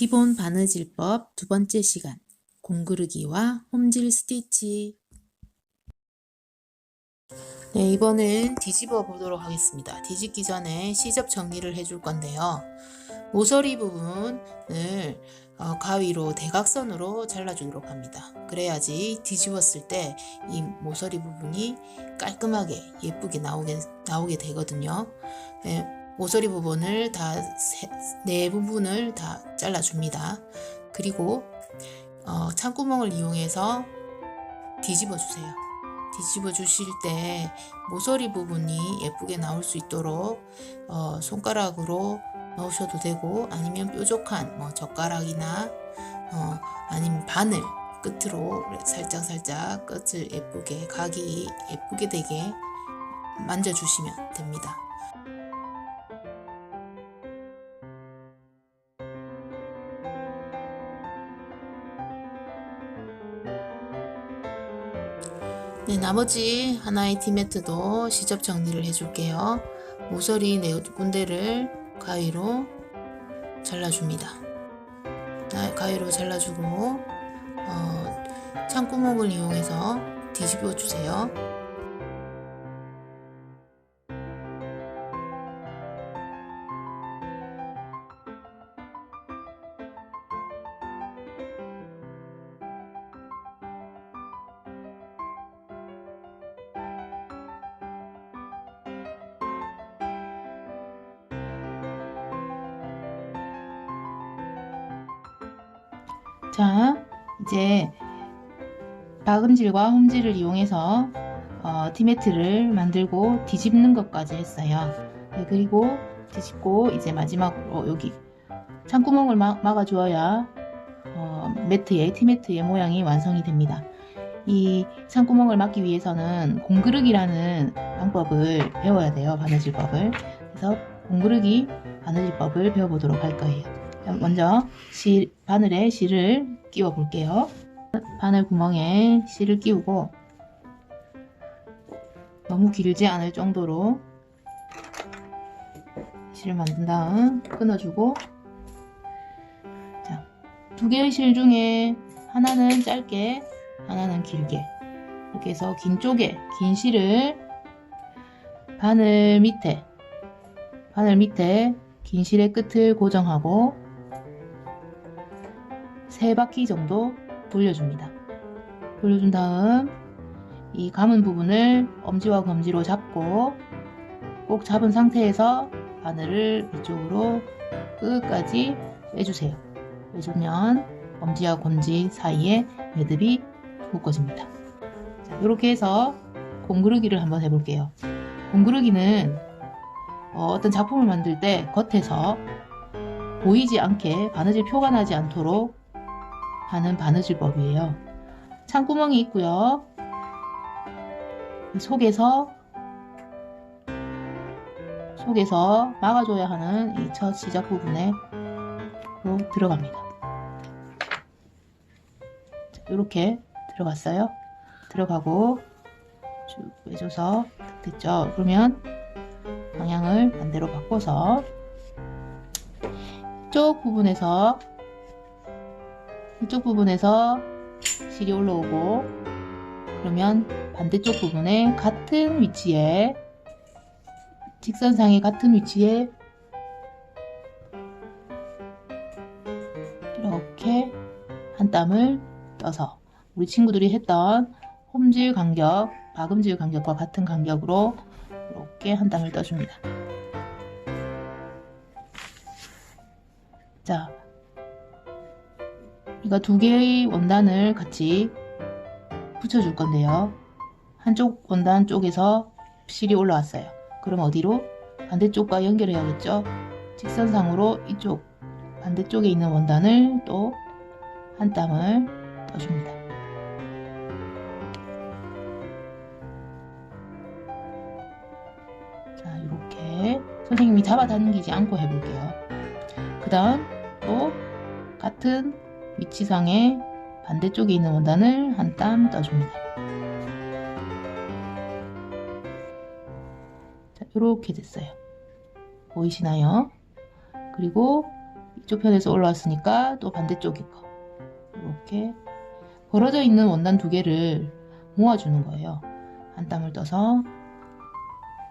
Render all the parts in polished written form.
기본 바느질법 두 번째 시간 공구르기와 홈질 스티치. 네, 이번엔 뒤집어 보도록 하겠습니다. 뒤집기 전에 시접 정리를 해줄 건데요. 모서리 부분을 가위로 대각선으로 잘라주도록 합니다. 그래야지 뒤집었을 때 이 모서리 부분이 깔끔하게 예쁘게 나오게 되거든요. 네, 모서리 부분을 네 부분을 다 잘라줍니다. 그리고 창구멍을 이용해서 뒤집어 주세요. 뒤집어 주실 때 모서리 부분이 예쁘게 나올 수 있도록 손가락으로 넣으셔도 되고, 아니면 뾰족한 젓가락이나 아니면 바늘 끝으로 살짝 끝을 예쁘게, 각이 예쁘게 되게 만져주시면 됩니다. 네, 나머지 하나의 티매트도 시접 정리를 해줄게요. 모서리 네 군데를 가위로 잘라줍니다. 가위로 잘라주고 창구멍을 이용해서 뒤집어 주세요. 자, 이제 박음질과 홈질을 이용해서 티매트를 만들고 뒤집는 것까지 했어요. 네, 그리고 뒤집고 이제 마지막으로 여기 창구멍을 막아주어야 티매트의 모양이 완성이 됩니다. 이 창구멍을 막기 위해서는 공그르기라는 방법을 배워야 돼요. 바느질법을. 그래서 공그르기 바느질법을 배워보도록 할 거예요. 먼저 바늘에 실을 끼워 볼게요. 바늘 구멍에 실을 끼우고 너무 길지 않을 정도로 실을 만든 다음 끊어주고, 자, 두 개의 실 중에 하나는 짧게 하나는 길게, 이렇게 해서 긴 실을 바늘 밑에 긴 실의 끝을 고정하고 3바퀴 정도 돌려줍니다. 돌려준 다음 이 감은 부분을 엄지와 검지로 잡고 꼭 잡은 상태에서 바늘을 이쪽으로 끝까지 빼주세요. 빼주면 엄지와 검지 사이에 매듭이 묶어집니다. 자, 이렇게 해서 공구르기를 한번 해볼게요. 공구르기는 어떤 작품을 만들 때 겉에서 보이지 않게 바느질 표가 나지 않도록 하는 바느질법이에요. 창구멍이 있고요. 속에서 막아줘야 하는 이 첫 시작 부분에 들어갑니다. 자, 이렇게 들어갔어요. 들어가고 쭉 빼줘서 딱 됐죠. 그러면 방향을 반대로 바꿔서 이쪽 부분에서 실이 올라오고, 그러면 반대쪽 부분에 같은 위치에, 직선상의 같은 위치에 이렇게 한 땀을 떠서 우리 친구들이 했던 홈질 간격, 박음질 간격과 같은 간격으로 이렇게 한 땀을 떠줍니다. 자, 우리가 두 개의 원단을 같이 붙여줄 건데요. 한쪽 원단 쪽에서 실이 올라왔어요. 그럼 어디로? 반대쪽과 연결해야겠죠. 직선상으로 이쪽 반대쪽에 있는 원단을 또 한 땀을 떠줍니다. 자, 이렇게 선생님이 잡아당기지 않고 해볼게요. 그 다음 또 같은 위치상에 반대쪽에 있는 원단을 한 땀 떠줍니다. 자, 이렇게 됐어요. 보이시나요? 그리고 이쪽 편에서 올라왔으니까 또 반대쪽에 거 이렇게 벌어져 있는 원단 두 개를 모아주는 거예요. 한 땀을 떠서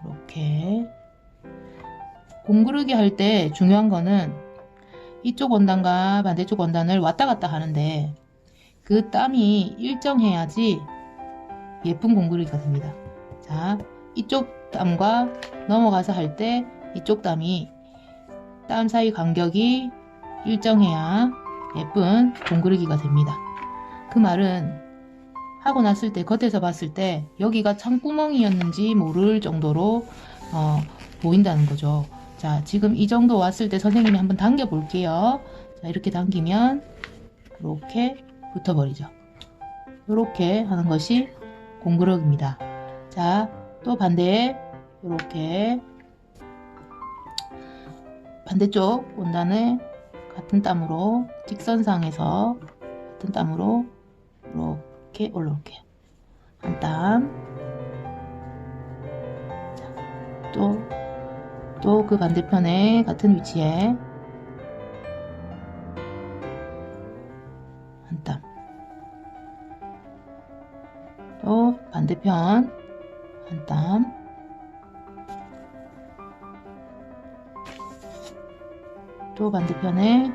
이렇게 공구르기 할 때 중요한 거는 이쪽 원단과 반대쪽 원단을 왔다 갔다 하는데 그 땀이 일정해야지 예쁜 공구르기가 됩니다. 자, 이쪽 땀과 넘어가서 할 때 이쪽 땀이 땀 사이 간격이 일정해야 예쁜 공구르기가 됩니다. 그 말은 하고 났을 때 겉에서 봤을 때 여기가 창구멍이었는지 모를 정도로 보인다는 거죠. 자, 지금 이 정도 왔을 때 선생님이 한번 당겨 볼게요. 자, 이렇게 당기면 이렇게 붙어버리죠. 이렇게 하는 것이 공구르기입니다. 자, 또 반대에 이렇게 반대쪽 원단을 같은 땀으로 직선상에서 같은 땀으로 이렇게 올라올게요. 한 땀. 또 그 반대편에 같은 위치에 한 땀. 또 반대편 한 땀. 또 반대편에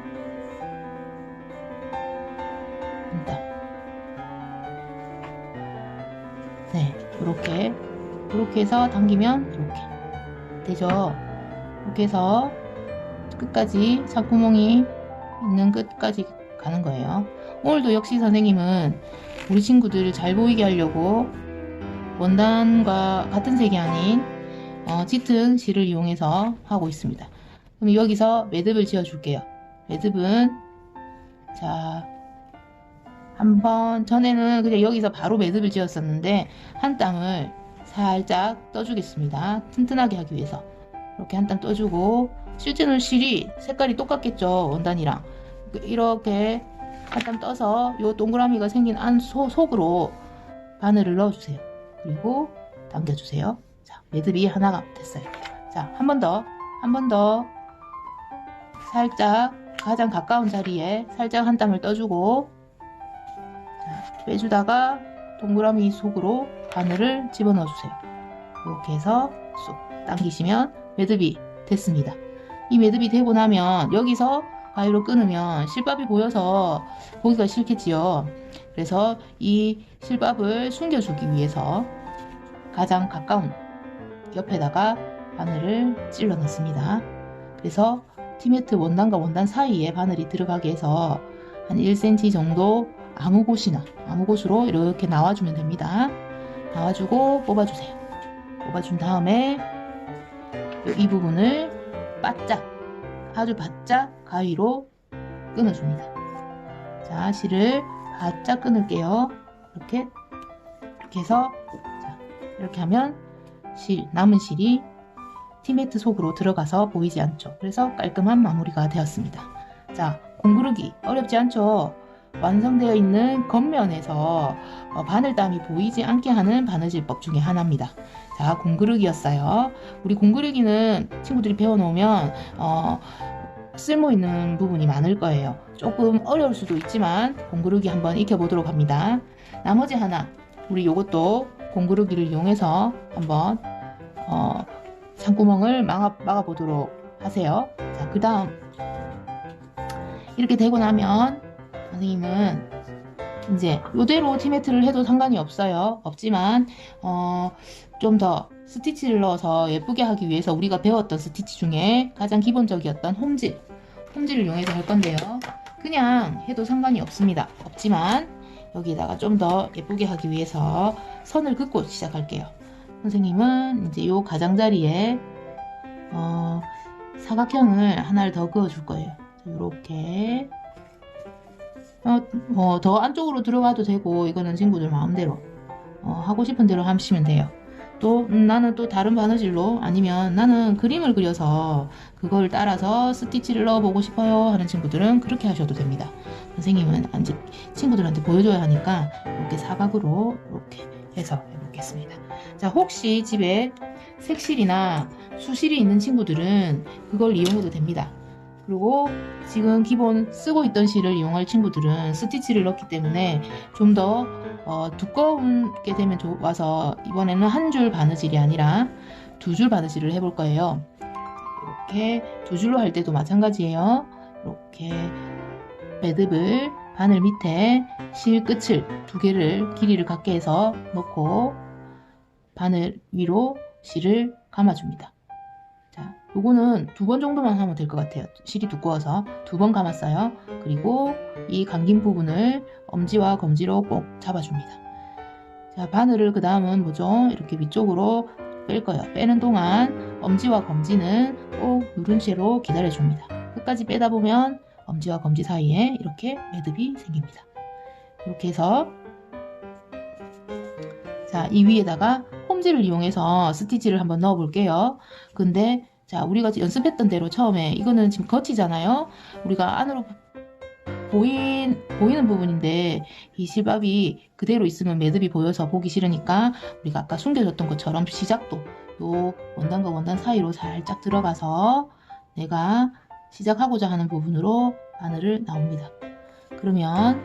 한 땀. 네, 이렇게 해서 당기면 이렇게 되죠. 이렇게 해서 끝까지 창구멍이 있는 끝까지 가는 거예요. 오늘도 역시 선생님은 우리 친구들 잘 보이게 하려고 원단과 같은 색이 아닌 짙은 실을 이용해서 하고 있습니다. 그럼 여기서 매듭을 지어 줄게요. 매듭은 자, 한번 전에는 그냥 여기서 바로 매듭을 지었었는데 한 땀을 살짝 떠주겠습니다. 튼튼하게 하기 위해서 이렇게 한 땀 떠주고, 실제는 실이 색깔이 똑같겠죠. 원단이랑 이렇게 한 땀 떠서 요 동그라미가 생긴 안 속으로 바늘을 넣어주세요. 그리고 당겨주세요. 자, 매듭이 하나가 됐어요. 자, 한 번 더 살짝 가장 가까운 자리에 살짝 한 땀을 떠주고, 자, 빼주다가 동그라미 속으로 바늘을 집어넣어 주세요. 이렇게 해서 쑥 당기시면 매듭이 됐습니다. 이 매듭이 되고 나면 여기서 가위로 끊으면 실밥이 보여서 보기가 싫겠지요. 그래서 이 실밥을 숨겨주기 위해서 가장 가까운 옆에다가 바늘을 찔러 넣습니다. 그래서 티매트 원단과 원단 사이에 바늘이 들어가게 해서 한 1cm 정도 아무 곳으로 이렇게 나와주면 됩니다. 나와주고 뽑아주세요. 뽑아준 다음에 이 부분을 아주 바짝 가위로 끊어줍니다. 자, 실을 바짝 끊을게요. 이렇게 해서 자, 이렇게 하면 남은 실이 티매트 속으로 들어가서 보이지 않죠. 그래서 깔끔한 마무리가 되었습니다. 자, 공구르기 어렵지 않죠? 완성되어 있는 겉면에서 바늘땀이 보이지 않게 하는 바느질법 중에 하나입니다. 자, 공구르기였어요. 우리 공구르기는 친구들이 배워놓으면 쓸모있는 부분이 많을 거예요. 조금 어려울 수도 있지만 공구르기 한번 익혀보도록 합니다. 나머지 하나, 우리 요것도 공구르기를 이용해서 한번 창구멍을 막아보도록 하세요. 자, 그 다음 이렇게 되고 나면 선생님은 이제 이대로 티매트를 해도 상관이 없지만 좀 더 스티치를 넣어서 예쁘게 하기 위해서 우리가 배웠던 스티치 중에 가장 기본적이었던 홈질을 이용해서 할 건데요. 그냥 해도 상관이 없지만 여기다가 좀 더 예쁘게 하기 위해서 선을 긋고 시작할게요. 선생님은 이제 요 가장자리에 사각형을 하나를 더 그어줄 거예요. 이렇게 더 안쪽으로 들어가도 되고, 이거는 친구들 마음대로 하고 싶은 대로 하시면 돼요. 또 나는 또 다른 바느질로, 아니면 나는 그림을 그려서 그걸 따라서 스티치를 넣어보고 싶어요 하는 친구들은 그렇게 하셔도 됩니다. 선생님은 이제 친구들한테 보여줘야 하니까 이렇게 사각으로 이렇게 해서 해보겠습니다. 자, 혹시 집에 색실이나 수실이 있는 친구들은 그걸 이용해도 됩니다. 그리고 지금 기본 쓰고 있던 실을 이용할 친구들은 스티치를 넣기 때문에 좀 더 두껍게 되면 좋아서 이번에는 한 줄 바느질이 아니라 두 줄 바느질을 해볼 거예요. 이렇게 두 줄로 할 때도 마찬가지예요. 이렇게 매듭을 바늘 밑에 실 끝을 두 개를 길이를 같게 해서 넣고 바늘 위로 실을 감아줍니다. 자, 요거는 두 번 정도만 하면 될 것 같아요. 실이 두꺼워서 두 번 감았어요. 그리고 이 감긴 부분을 엄지와 검지로 꼭 잡아줍니다. 자, 바늘을 그 다음은 뭐죠? 이렇게 위쪽으로 뺄 거예요. 빼는 동안 엄지와 검지는 꼭 누른 채로 기다려줍니다. 끝까지 빼다 보면 엄지와 검지 사이에 이렇게 매듭이 생깁니다. 이렇게 해서 자, 이 위에다가 홈질을 이용해서 스티치를 한번 넣어 볼게요. 근데 자, 우리가 연습했던 대로 처음에 이거는 지금 겉이잖아요. 우리가 안으로 보이는 부분인데 이 실밥이 그대로 있으면 매듭이 보여서 보기 싫으니까 우리가 아까 숨겨줬던 것처럼 시작도 요 원단과 원단 사이로 살짝 들어가서 내가 시작하고자 하는 부분으로 바늘을 나옵니다. 그러면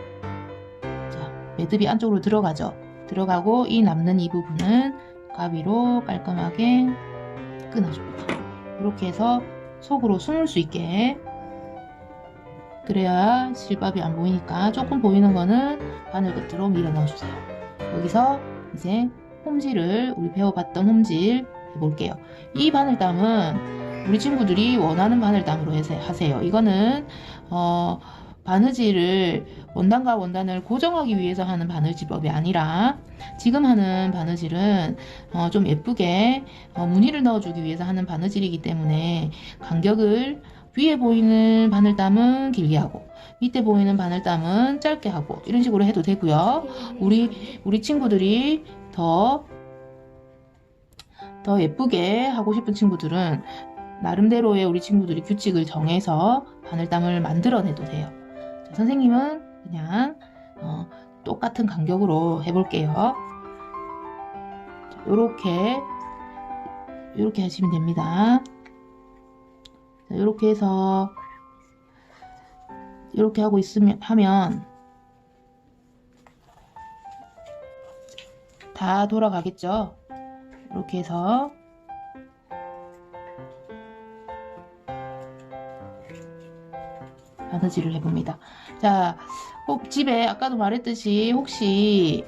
자, 매듭이 안쪽으로 들어가죠. 들어가고 이 남는 이 부분은 가위로 깔끔하게 끊어줍니다. 이렇게 해서 속으로 숨을 수 있게, 그래야 실밥이 안 보이니까 조금 보이는 거는 바늘 끝으로 밀어 넣어주세요. 여기서 이제 홈질을 우리 배워봤던 홈질 해볼게요. 이 바늘땀은 우리 친구들이 원하는 바늘땀으로 하세요. 이거는 바느질을 원단과 원단을 고정하기 위해서 하는 바느질법이 아니라 지금 하는 바느질은 좀 예쁘게 무늬를 넣어주기 위해서 하는 바느질이기 때문에 간격을 위에 보이는 바늘땀은 길게 하고 밑에 보이는 바늘땀은 짧게 하고 이런 식으로 해도 되고요. 우리 친구들이 더 예쁘게 하고 싶은 친구들은 나름대로의 우리 친구들이 규칙을 정해서 바늘땀을 만들어내도 돼요. 자, 선생님은 그냥 똑같은 간격으로 해볼게요. 요렇게 하시면 됩니다. 자, 요렇게 해서 이렇게 하고 하면 다 돌아가겠죠. 이렇게 해서 바느질을 해봅니다. 자, 꼭 집에 아까도 말했듯이 혹시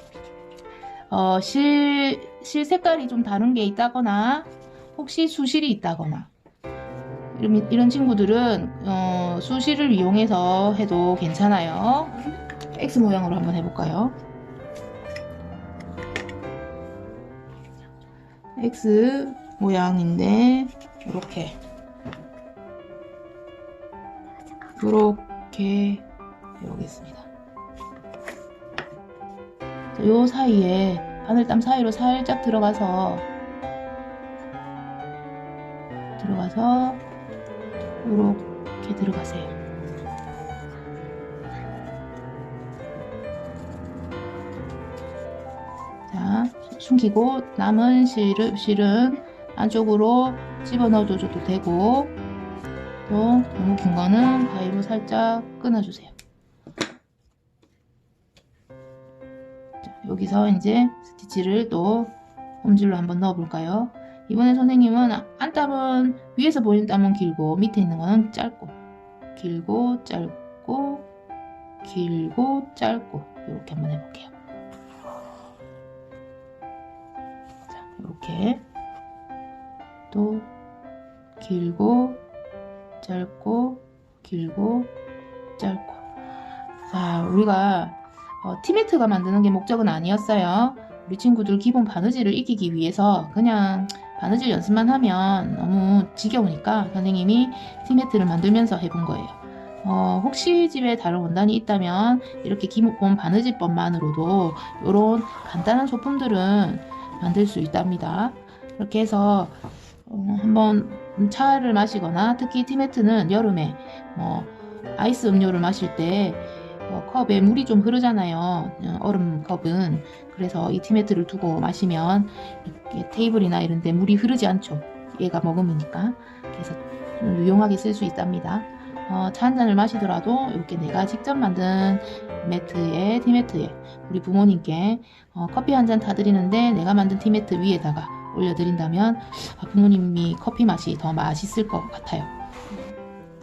실 색깔이 좀 다른 게 있다거나 혹시 수실이 있다거나 이런 친구들은 수실을 이용해서 해도 괜찮아요. X 모양으로 한번 해볼까요? X 모양인데 이렇게 해보겠습니다. 요 사이에 바늘땀 사이로 살짝 들어가서 이렇게 들어가세요. 자, 숨기고 남은 실은 안쪽으로 집어넣어줘도 되고 또 너무 긴 거는 가위로 살짝 끊어주세요. 자, 여기서 이제 스티치를 또 홈질로 한번 넣어볼까요? 이번에 선생님은 안땀은 위에서 보이는 땀은 길고 밑에 있는 거는 짧고 길고 짧고 길고 짧고 이렇게 한번 해볼게요. 자, 이렇게 또 길고 짧고 길고 짧고. 자, 우리가 티매트가 만드는 게 목적은 아니었어요. 우리 친구들 기본 바느질을 익히기 위해서 그냥 바느질 연습만 하면 너무 지겨우니까 선생님이 티매트를 만들면서 해본 거예요. 혹시 집에 다른 원단이 있다면 이렇게 기본 바느질법만으로도 이런 간단한 소품들은 만들 수 있답니다. 이렇게 해서 한번 차를 마시거나 특히 티매트는 여름에 아이스 음료를 마실 때 컵에 물이 좀 흐르잖아요. 얼음 컵은. 그래서 이 티매트를 두고 마시면 이렇게 테이블이나 이런 데 물이 흐르지 않죠. 얘가 머금으니까. 그래서 좀 유용하게 쓸 수 있답니다. 차 한 잔을 마시더라도 이렇게 내가 직접 만든 매트에 티매트에 우리 부모님께 커피 한 잔 타드리는데 내가 만든 티매트 위에다가 올려드린다면 부모님이 커피 맛이 더 맛있을 것 같아요.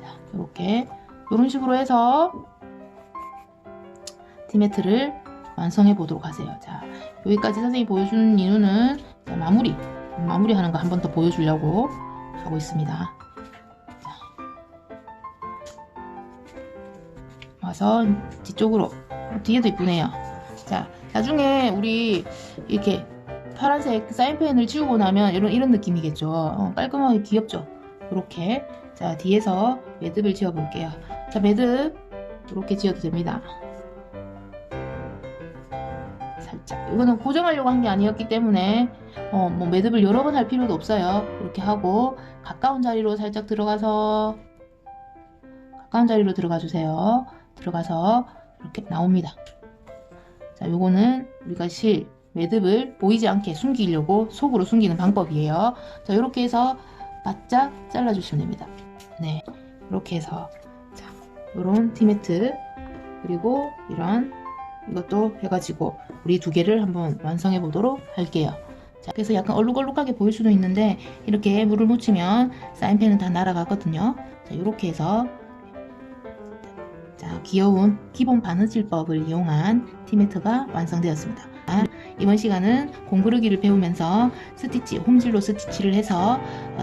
자, 이렇게 이런 식으로 해서 티매트를 완성해 보도록 하세요. 자, 여기까지 선생님이 보여주는 이유는 자, 마무리하는 거 한 번 더 보여주려고 하고 있습니다. 자, 와서 뒤쪽으로 뒤에도 이쁘네요. 자, 나중에 우리 이렇게 파란색 사인펜을 지우고 나면 이런 느낌이겠죠. 깔끔하게 귀엽죠. 이렇게 자 뒤에서 매듭을 지어 볼게요. 자, 매듭 이렇게 지어도 됩니다. 살짝 이거는 고정하려고 한 게 아니었기 때문에 뭐 매듭을 여러 번 할 필요도 없어요. 이렇게 하고 가까운 자리로 살짝 들어가서 가까운 자리로 들어가 주세요. 들어가서 이렇게 나옵니다. 자, 요거는 우리가 매듭을 보이지 않게 숨기려고 속으로 숨기는 방법이에요. 자, 이렇게 해서 바짝 잘라주시면 됩니다. 네, 이렇게 해서 자, 요런 티매트 그리고 이것도 해가지고 우리 두 개를 한번 완성해 보도록 할게요. 자, 그래서 약간 얼룩얼룩하게 보일 수도 있는데 이렇게 물을 묻히면 사인펜은 다 날아가거든요. 자, 이렇게 해서 자, 귀여운 기본 바느질법을 이용한 티매트가 완성되었습니다. 이번 시간은 공구르기를 배우면서 홈질로 스티치를 해서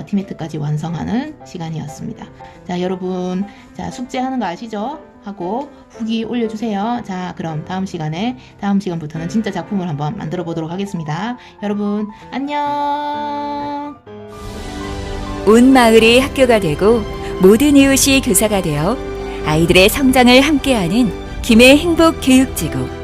티매트까지 완성하는 시간이었습니다. 자, 여러분, 자, 숙제하는 거 아시죠? 하고 후기 올려주세요. 자, 그럼 다음 시간부터는 진짜 작품을 한번 만들어 보도록 하겠습니다. 여러분, 안녕! 온 마을이 학교가 되고 모든 이웃이 교사가 되어 아이들의 성장을 함께하는 김해 행복교육지구.